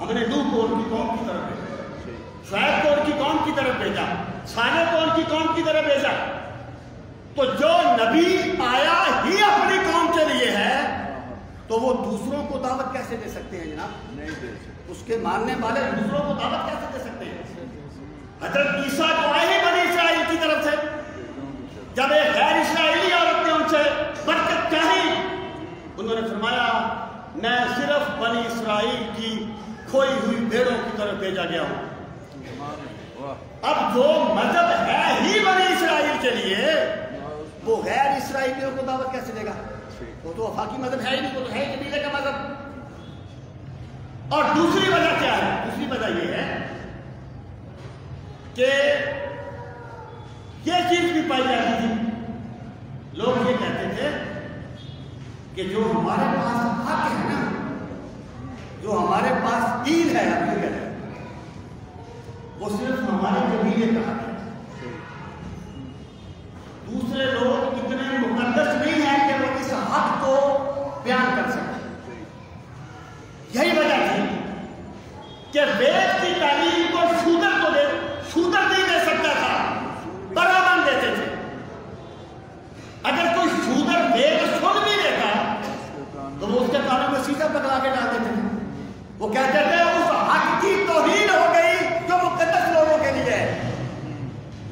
ہم نے نوح کو ان کی قوم کی طرف بھیجا، شعیب کو ان کی قوم کی طرف بھیجا، صالح کو ان کی قوم کی طرف بھیجا۔ تو جو نبی آیا ہی اپنی قوم کے لیے ہے تو وہ دوسروں کو دعوت کیسے دے سکتے ہیں جناب؟ نہیں دے سکتے۔ اس کے ماننے والے دوسروں کو دعوت کیسے دے سکتے ہیں؟ حضرت عیسیٰ جو آئے ہی بنی اسرائیل کی طرف سے، جب ایک غیر اسرائیلی عورت نے ان سے برکت چاہی، انہوں نے فرمایا میں صرف بنی اسرائیل کی کھوئی ہوئی بھیڑوں کی طرف بھیجا گیا ہوں۔ اب جو مذہب ہے ہی بنی اسرائیل کے لیے، وہ غیر اسرائیلیوں کو دعوت کیسے دے گا؟ وہ تو وفاقی مذہب ہے ہی نہیں، وہ تو ہے قبیلے کا مذہب۔ اور دوسری وجہ کیا ہے؟ دوسری وجہ یہ ہے کہ یہ چیز بھی پائی جاتی تھی، لوگ یہ کہتے تھے کہ جو ہمارے پاس حق ہے نا، جو ہمارے پاس دین ہے، ہم یہ کہتے ہیں وہ صرف ہمارے قبیلے کا حق ہے۔ دوسرے لوگ اتنے مقدس نہیں ہیں کہ وہ اس حق کو بیان کر سکیں۔ یہی وجہ تھی کہ وید کی تعلیم کو شودر نہیں دے سکتا تھا، برابر دیتے تھے۔ اگر کوئی شودر وید سن بھی لیتا تو وہ اس کے کانوں میں سیدھا پکڑا کے ڈال دیتے تھے۔ وہ کہتے تھے اس حق کی توہین ہو گئی جو مقدس لوگوں کے لیے ہے۔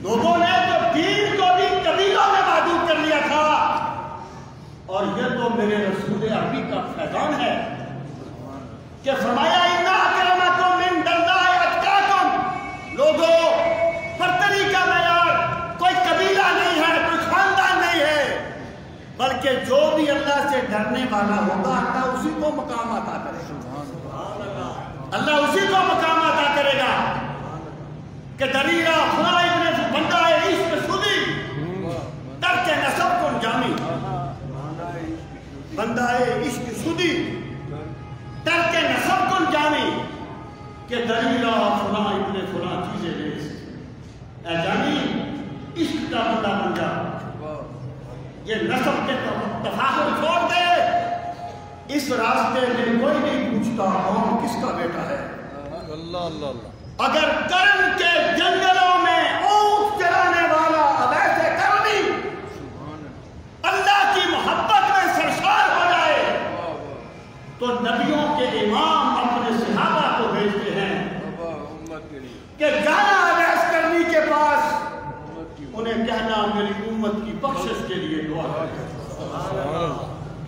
لوگوں نے تو دین کو بھی قبیلوں میں محدود کر لیا تھا، اور یہ تو میرے رسول عربی کا فیضان ہے کہ فرمایا ان اکرمکم عند اللہ اتقاکم۔ لوگوں، برتری کا معیار کوئی قبیلہ نہیں ہے، کوئی خاندان نہیں ہے، بلکہ جو بھی اللہ سے ڈرنے والا ہوگا اللہ اسی کو مقام عطا کرے گا۔ اللہ اسی کو مقام عطا کرے گا کہ دلیرہ خدا ابن بندہ عشق سودی ترک نسب کن جامی، بندہ عشق سودی ترک نسب کن جامی، کہ دلیرہ فلاں ابن فلاں چیزیں لے اے جانی عشق کا بندہ بن جا، یہ نسب کے تفاخر چھوڑ دے۔ اس راستے میں کوئی نہیں پوچھتا کون کس کا بیٹا ہے۔ اللہ اللہ اللہ۔ اگر کرم کے جنگلوں میں اونٹ چرانے والا اویس کرمی اللہ کی محبت میں سرشار ہو جائے تو نبیوں کے امام اپنے صحابہ کو بھیجتے ہیں کہ جانا اویس کرمی کے پاس، انہیں کہنا میری امت کی بخشش کے لیے دعا کریں۔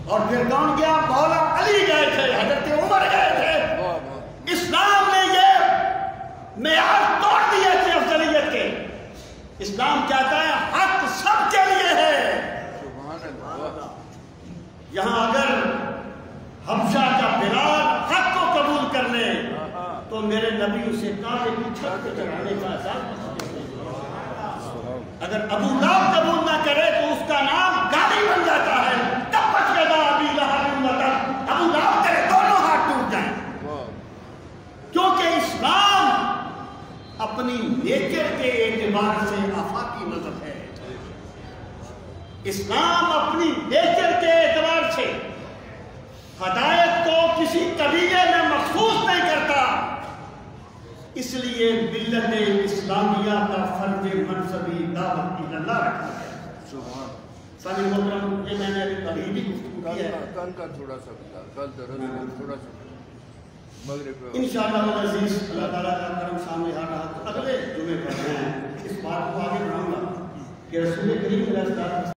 اور پھر کون گیا؟ مولا علی گئے تھے، حضرت عمر گئے تھے۔ اسلام نے یہ معیار توڑ دیے تھے افضلیت کے۔ اسلام کہتا ہے حق سب کے لیے ہے۔ یہاں اگر حبشہ کا بلال حق کو قبول کر لے تو میرے نبی اسے کعبے کی چھت پہ چڑھانے کا اعزاز، اگر ابو لہب قبول نہ کرے تو اس کا نام گالی بن جاتا ہے۔ تبت یدا ابی لہب وتب، ابو لہب تیرے دونوں ہاتھ ٹوٹ جائیں، کیونکہ اسلام اپنی نیچر کے اعتبار سے آفاقی مذہب ہے۔ اسلام اپنی نیچر کے اعتبار سے ہدایت کو کسی قبیلے میں مخصوص نہیں کرتا، اس لیے ملت اسلامیہ کا فرض منصبی دعوت اللہ رکھا ہے۔ سامع محترم، یہ میں نے ابھی بھی گفتگو کی ہے، کل کا تھوڑا سا کل درس تھوڑا سا مغرب انشاءاللہ العزیز اللہ تعالیٰ کا کرم سامنے آ رہا تو اگلے جمعے پر میں اس بات کو آگے بڑھاؤں گا کہ رسول کریم صلی اللہ علیہ وسلم